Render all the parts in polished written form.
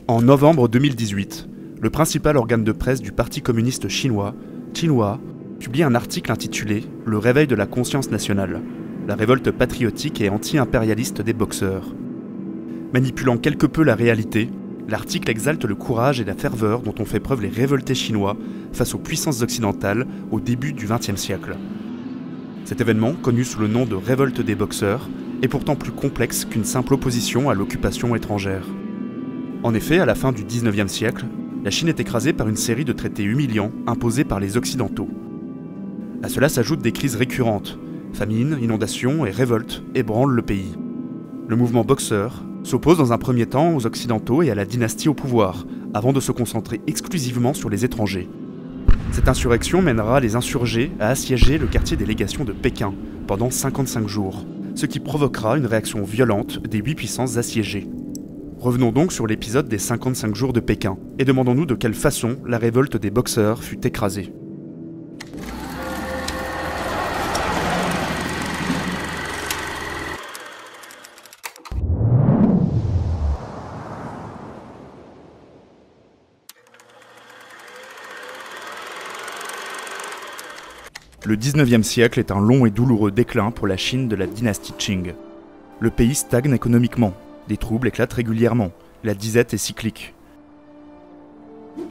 En novembre 2018, le principal organe de presse du Parti communiste chinois, Xinhua, publie un article intitulé « Le réveil de la conscience nationale, la révolte patriotique et anti-impérialiste des boxeurs ». Manipulant quelque peu la réalité, l'article exalte le courage et la ferveur dont ont fait preuve les révoltés chinois face aux puissances occidentales au début du XXe siècle. Cet événement, connu sous le nom de révolte des boxeurs, est pourtant plus complexe qu'une simple opposition à l'occupation étrangère. En effet, à la fin du XIXe siècle, la Chine est écrasée par une série de traités humiliants imposés par les Occidentaux. À cela s'ajoutent des crises récurrentes, famines, inondations et révoltes ébranlent le pays. Le mouvement boxeur s'oppose dans un premier temps aux Occidentaux et à la dynastie au pouvoir, avant de se concentrer exclusivement sur les étrangers. Cette insurrection mènera les insurgés à assiéger le quartier des légations de Pékin pendant 55 jours, ce qui provoquera une réaction violente des 8 puissances assiégées. Revenons donc sur l'épisode des 55 jours de Pékin, et demandons-nous de quelle façon la révolte des boxeurs fut écrasée. Le XIXe siècle est un long et douloureux déclin pour la Chine de la dynastie Qing. Le pays stagne économiquement, des troubles éclatent régulièrement, la disette est cyclique.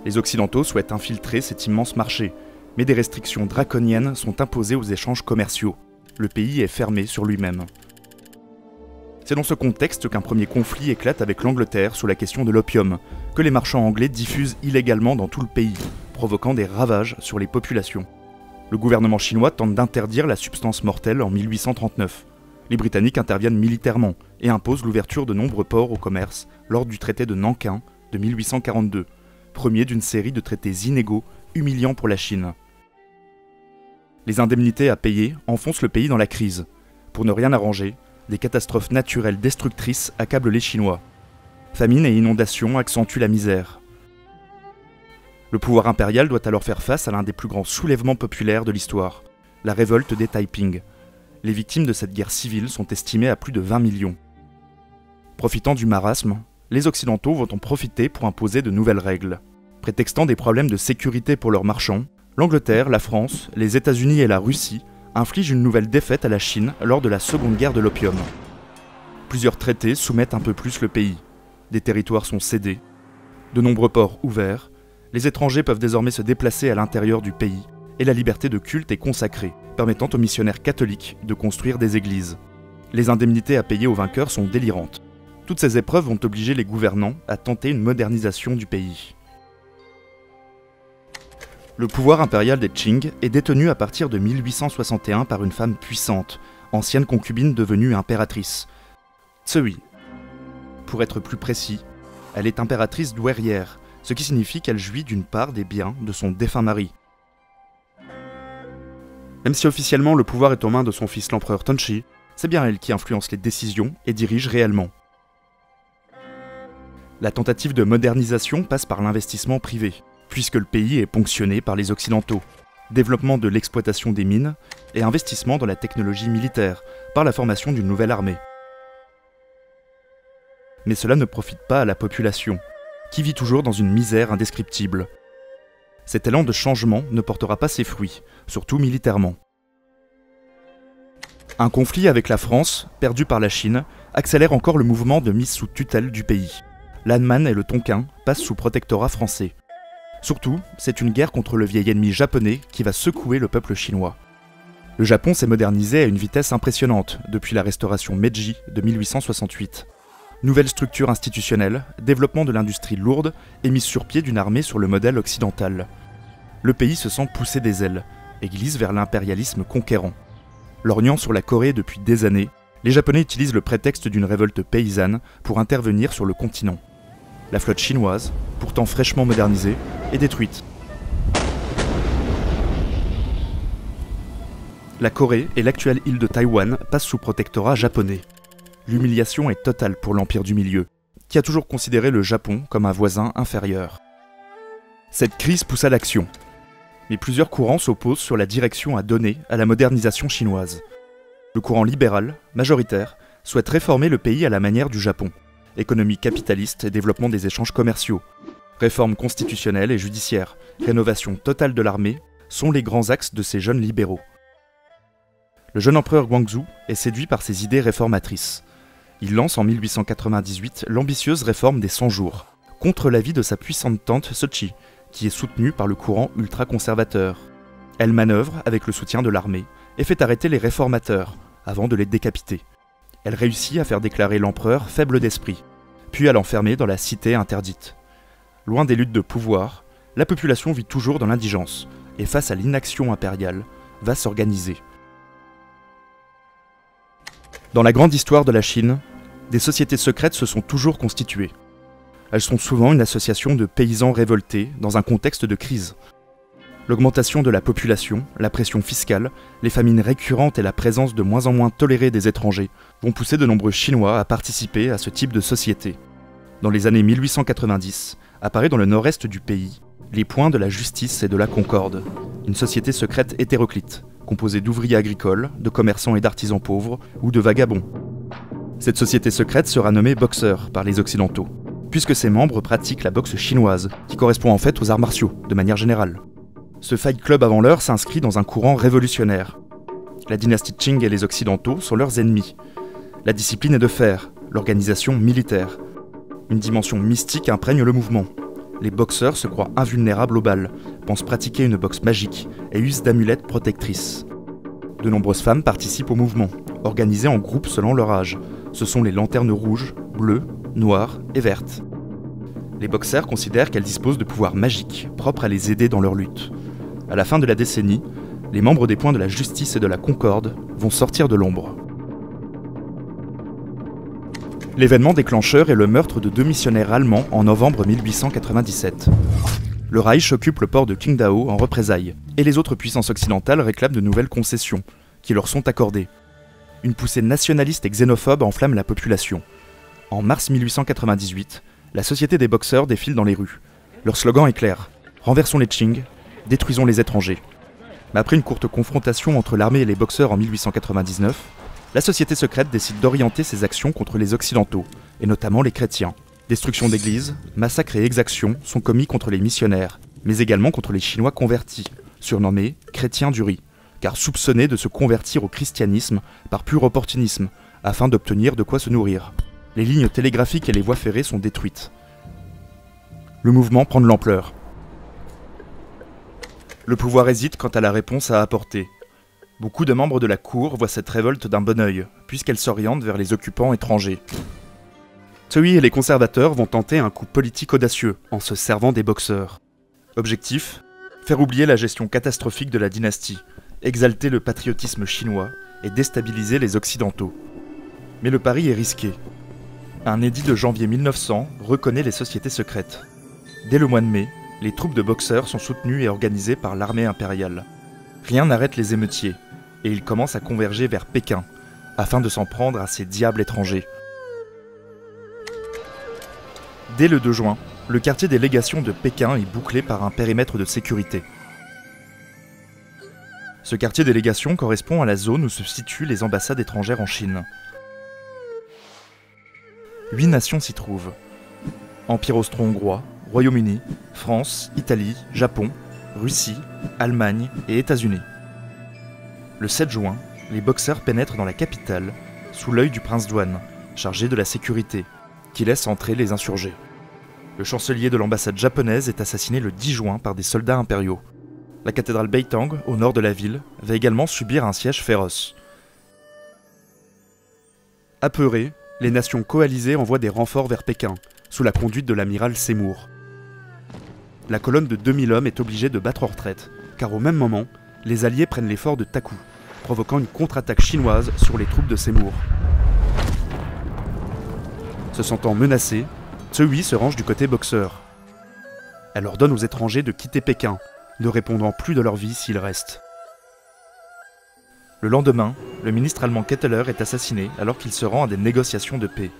Les Occidentaux souhaitent infiltrer cet immense marché, mais des restrictions draconiennes sont imposées aux échanges commerciaux. Le pays est fermé sur lui-même. C'est dans ce contexte qu'un premier conflit éclate avec l'Angleterre sur la question de l'opium, que les marchands anglais diffusent illégalement dans tout le pays, provoquant des ravages sur les populations. Le gouvernement chinois tente d'interdire la substance mortelle en 1839. Les Britanniques interviennent militairement et imposent l'ouverture de nombreux ports au commerce lors du traité de Nankin de 1842, premier d'une série de traités inégaux, humiliants pour la Chine. Les indemnités à payer enfoncent le pays dans la crise. Pour ne rien arranger, des catastrophes naturelles destructrices accablent les Chinois. Famine et inondations accentuent la misère. Le pouvoir impérial doit alors faire face à l'un des plus grands soulèvements populaires de l'histoire, la révolte des Taiping. Les victimes de cette guerre civile sont estimées à plus de 20 millions. Profitant du marasme, les Occidentaux vont en profiter pour imposer de nouvelles règles. Prétextant des problèmes de sécurité pour leurs marchands, l'Angleterre, la France, les États-Unis et la Russie infligent une nouvelle défaite à la Chine lors de la Seconde Guerre de l'opium. Plusieurs traités soumettent un peu plus le pays. Des territoires sont cédés, de nombreux ports ouverts, les étrangers peuvent désormais se déplacer à l'intérieur du pays, et la liberté de culte est consacrée, permettant aux missionnaires catholiques de construire des églises. Les indemnités à payer aux vainqueurs sont délirantes. Toutes ces épreuves vont obliger les gouvernants à tenter une modernisation du pays. Le pouvoir impérial des Qing est détenu à partir de 1861 par une femme puissante, ancienne concubine devenue impératrice, Tsui. Pour être plus précis, elle est impératrice douairière, ce qui signifie qu'elle jouit d'une part des biens de son défunt mari. Même si officiellement le pouvoir est aux mains de son fils l'empereur Tonshi, c'est bien elle qui influence les décisions et dirige réellement. La tentative de modernisation passe par l'investissement privé, puisque le pays est ponctionné par les Occidentaux. Développement de l'exploitation des mines et investissement dans la technologie militaire, par la formation d'une nouvelle armée. Mais cela ne profite pas à la population, qui vit toujours dans une misère indescriptible. Cet élan de changement ne portera pas ses fruits, surtout militairement. Un conflit avec la France, perdu par la Chine, accélère encore le mouvement de mise sous tutelle du pays. L'Anman et le Tonkin passent sous protectorat français. Surtout, c'est une guerre contre le vieil ennemi japonais qui va secouer le peuple chinois. Le Japon s'est modernisé à une vitesse impressionnante depuis la restauration Meiji de 1868. Nouvelle structure institutionnelle, développement de l'industrie lourde et mise sur pied d'une armée sur le modèle occidental. Le pays se sent pousser des ailes et glisse vers l'impérialisme conquérant. Lorgnant sur la Corée depuis des années, les Japonais utilisent le prétexte d'une révolte paysanne pour intervenir sur le continent. La flotte chinoise, pourtant fraîchement modernisée, est détruite. La Corée et l'actuelle île de Taïwan passent sous protectorat japonais. L'humiliation est totale pour l'Empire du Milieu, qui a toujours considéré le Japon comme un voisin inférieur. Cette crise pousse à l'action, mais plusieurs courants s'opposent sur la direction à donner à la modernisation chinoise. Le courant libéral, majoritaire, souhaite réformer le pays à la manière du Japon, économie capitaliste et développement des échanges commerciaux, réforme constitutionnelle et judiciaire, rénovation totale de l'armée sont les grands axes de ces jeunes libéraux. Le jeune empereur Guangxu est séduit par ses idées réformatrices. Il lance en 1898 l'ambitieuse réforme des 100 jours, contre l'avis de sa puissante tante Cixi, qui est soutenue par le courant ultra-conservateur. Elle manœuvre avec le soutien de l'armée et fait arrêter les réformateurs, avant de les décapiter. Elle réussit à faire déclarer l'empereur faible d'esprit, puis à l'enfermer dans la cité interdite. Loin des luttes de pouvoir, la population vit toujours dans l'indigence, et face à l'inaction impériale, va s'organiser. Dans la grande histoire de la Chine, des sociétés secrètes se sont toujours constituées. Elles sont souvent une association de paysans révoltés dans un contexte de crise. L'augmentation de la population, la pression fiscale, les famines récurrentes et la présence de moins en moins tolérée des étrangers vont pousser de nombreux Chinois à participer à ce type de société. Dans les années 1890, apparaît dans le nord-est du pays les Points de la Justice et de la Concorde, une société secrète hétéroclite, composée d'ouvriers agricoles, de commerçants et d'artisans pauvres ou de vagabonds. Cette société secrète sera nommée Boxer par les Occidentaux, puisque ses membres pratiquent la boxe chinoise, qui correspond en fait aux arts martiaux, de manière générale. Ce Fight Club avant l'heure s'inscrit dans un courant révolutionnaire. La dynastie Qing et les Occidentaux sont leurs ennemis. La discipline est de fer, l'organisation militaire. Une dimension mystique imprègne le mouvement. Les boxeurs se croient invulnérables aux balles, pensent pratiquer une boxe magique et usent d'amulettes protectrices. De nombreuses femmes participent au mouvement, organisées en groupes selon leur âge. Ce sont les lanternes rouges, bleues, noires et vertes. Les boxeurs considèrent qu'elles disposent de pouvoirs magiques, propres à les aider dans leur lutte. À la fin de la décennie, les membres des Points de la Justice et de la Concorde vont sortir de l'ombre. L'événement déclencheur est le meurtre de 2 missionnaires allemands en novembre 1897. Le Reich occupe le port de Qingdao en représailles, et les autres puissances occidentales réclament de nouvelles concessions, qui leur sont accordées. Une poussée nationaliste et xénophobe enflamme la population. En mars 1898, la Société des boxeurs défile dans les rues. Leur slogan est clair : renversons les Qing, détruisons les étrangers. Mais après une courte confrontation entre l'armée et les boxeurs en 1899, la société secrète décide d'orienter ses actions contre les Occidentaux, et notamment les chrétiens. Destruction d'églises, massacres et exactions sont commis contre les missionnaires, mais également contre les Chinois convertis, surnommés chrétiens du riz, car soupçonnés de se convertir au christianisme par pur opportunisme, afin d'obtenir de quoi se nourrir. Les lignes télégraphiques et les voies ferrées sont détruites. Le mouvement prend de l'ampleur. Le pouvoir hésite quant à la réponse à apporter. Beaucoup de membres de la cour voient cette révolte d'un bon œil, puisqu'elle s'oriente vers les occupants étrangers. Tsui et les conservateurs vont tenter un coup politique audacieux, en se servant des boxeurs. Objectif : faire oublier la gestion catastrophique de la dynastie, exalter le patriotisme chinois et déstabiliser les Occidentaux. Mais le pari est risqué. Un édit de janvier 1900 reconnaît les sociétés secrètes. Dès le mois de mai, les troupes de boxeurs sont soutenues et organisées par l'armée impériale. Rien n'arrête les émeutiers, et ils commencent à converger vers Pékin, afin de s'en prendre à ces diables étrangers. Dès le 2 juin, le quartier des légations de Pékin est bouclé par un périmètre de sécurité. Ce quartier des légations correspond à la zone où se situent les ambassades étrangères en Chine. 8 nations s'y trouvent. Empire austro-hongrois, Royaume-Uni, France, Italie, Japon, Russie, Allemagne et États-Unis. Le 7 juin, les boxeurs pénètrent dans la capitale, sous l'œil du prince Duan, chargé de la sécurité, qui laisse entrer les insurgés. Le chancelier de l'ambassade japonaise est assassiné le 10 juin par des soldats impériaux. La cathédrale Beitang, au nord de la ville, va également subir un siège féroce. Apeurées, les nations coalisées envoient des renforts vers Pékin, sous la conduite de l'amiral Seymour. La colonne de 2000 hommes est obligée de battre en retraite, car au même moment, les Alliés prennent les forts de Taku, provoquant une contre-attaque chinoise sur les troupes de Seymour. Se sentant menacée, Tsui se range du côté boxeur. Elle ordonne aux étrangers de quitter Pékin, ne répondant plus de leur vie s'ils restent. Le lendemain, le ministre allemand Ketteler est assassiné alors qu'il se rend à des négociations de paix.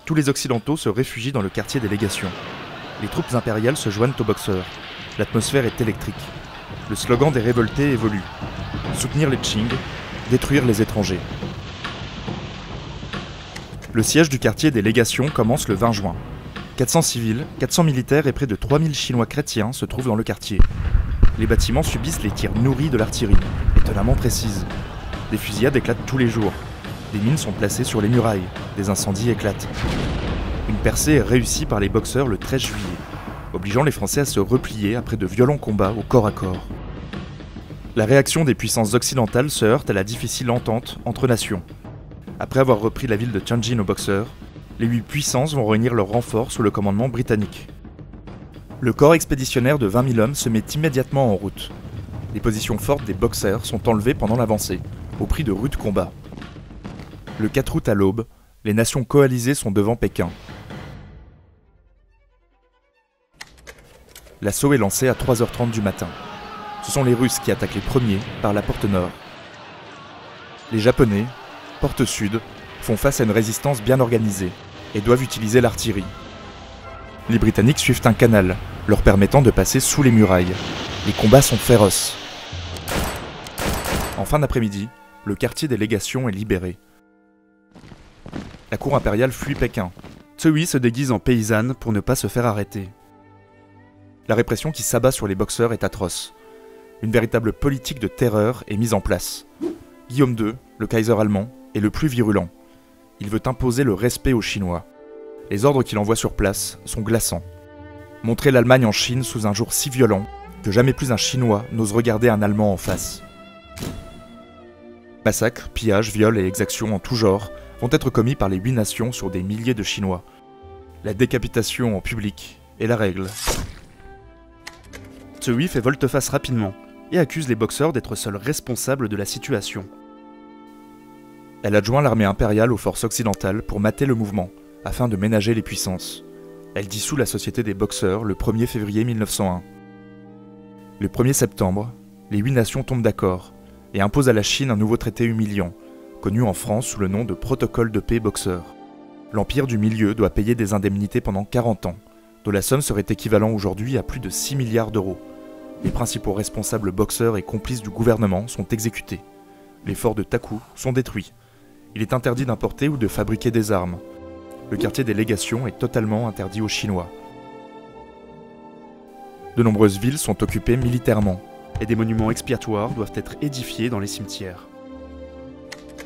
Tous les Occidentaux se réfugient dans le quartier des légations. Les troupes impériales se joignent aux boxeurs. L'atmosphère est électrique. Le slogan des révoltés évolue. Soutenir les Qing, détruire les étrangers. Le siège du quartier des légations commence le 20 juin. 400 civils, 400 militaires et près de 3000 Chinois chrétiens se trouvent dans le quartier. Les bâtiments subissent les tirs nourris de l'artillerie, étonnamment précise. Des fusillades éclatent tous les jours. Des mines sont placées sur les murailles. Des incendies éclatent. Une percée est réussie par les boxeurs le 13 juillet, obligeant les Français à se replier après de violents combats au corps à corps. La réaction des puissances occidentales se heurte à la difficile entente entre nations. Après avoir repris la ville de Tianjin aux boxeurs, les 8 puissances vont réunir leurs renforts sous le commandement britannique. Le corps expéditionnaire de 20 000 hommes se met immédiatement en route. Les positions fortes des boxers sont enlevées pendant l'avancée, au prix de rudes combats. Le 4 août à l'aube, les nations coalisées sont devant Pékin. L'assaut est lancé à 3h30 du matin. Ce sont les Russes qui attaquent les premiers par la porte nord. Les Japonais, porte sud, font face à une résistance bien organisée et doivent utiliser l'artillerie. Les Britanniques suivent un canal, leur permettant de passer sous les murailles. Les combats sont féroces. En fin d'après-midi, le quartier des légations est libéré. La cour impériale fuit Pékin. Tsui se déguise en paysanne pour ne pas se faire arrêter. La répression qui s'abat sur les boxeurs est atroce. Une véritable politique de terreur est mise en place. Guillaume II, le Kaiser allemand, est le plus virulent. Il veut imposer le respect aux Chinois. Les ordres qu'il envoie sur place sont glaçants. Montrer l'Allemagne en Chine sous un jour si violent que jamais plus un Chinois n'ose regarder un Allemand en face. Massacres, pillages, viols et exactions en tout genre vont être commis par les 8 nations sur des milliers de Chinois. La décapitation en public est la règle. Tsui fait volte-face rapidement et accuse les boxeurs d'être seuls responsables de la situation. Elle adjoint l'armée impériale aux forces occidentales pour mater le mouvement, afin de ménager les puissances. Elle dissout la Société des boxeurs le 1er février 1901. Le 1er septembre, les 8 nations tombent d'accord et imposent à la Chine un nouveau traité humiliant, connu en France sous le nom de Protocole de paix boxeur. L'Empire du Milieu doit payer des indemnités pendant 40 ans, dont la somme serait équivalente aujourd'hui à plus de 6 milliards d'euros. Les principaux responsables boxeurs et complices du gouvernement sont exécutés. Les forts de Taku sont détruits. Il est interdit d'importer ou de fabriquer des armes. Le quartier des légations est totalement interdit aux Chinois. De nombreuses villes sont occupées militairement, et des monuments expiatoires doivent être édifiés dans les cimetières.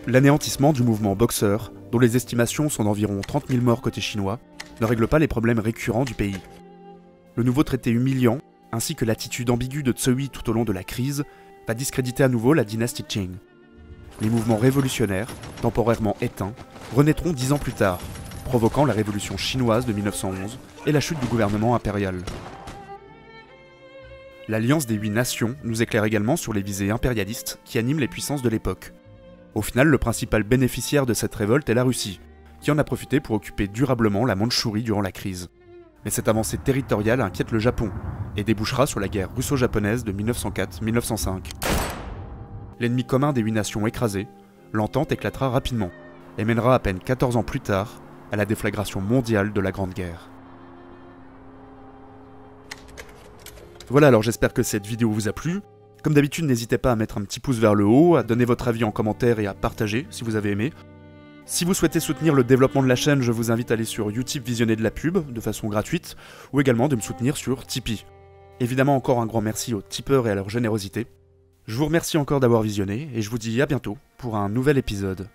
L'anéantissement du mouvement boxeur, dont les estimations sont d'environ 30 000 morts côté chinois, ne règle pas les problèmes récurrents du pays. Le nouveau traité humiliant, ainsi que l'attitude ambiguë de Tsui tout au long de la crise, va discréditer à nouveau la dynastie Qing. Les mouvements révolutionnaires, temporairement éteints, renaîtront 10 ans plus tard, provoquant la révolution chinoise de 1911 et la chute du gouvernement impérial. L'alliance des 8 nations nous éclaire également sur les visées impérialistes qui animent les puissances de l'époque. Au final, le principal bénéficiaire de cette révolte est la Russie, qui en a profité pour occuper durablement la Mandchourie durant la crise. Mais cette avancée territoriale inquiète le Japon, et débouchera sur la guerre russo-japonaise de 1904-1905. L'ennemi commun des 8 nations écrasé, l'entente éclatera rapidement, et mènera à peine 14 ans plus tard à la déflagration mondiale de la Grande Guerre. Voilà, alors j'espère que cette vidéo vous a plu. Comme d'habitude, n'hésitez pas à mettre un petit pouce vers le haut, à donner votre avis en commentaire et à partager si vous avez aimé. Si vous souhaitez soutenir le développement de la chaîne, je vous invite à aller sur Utip visionner de la pub de façon gratuite, ou également de me soutenir sur Tipeee. Évidemment, encore un grand merci aux tipeurs et à leur générosité. Je vous remercie encore d'avoir visionné, et je vous dis à bientôt pour un nouvel épisode.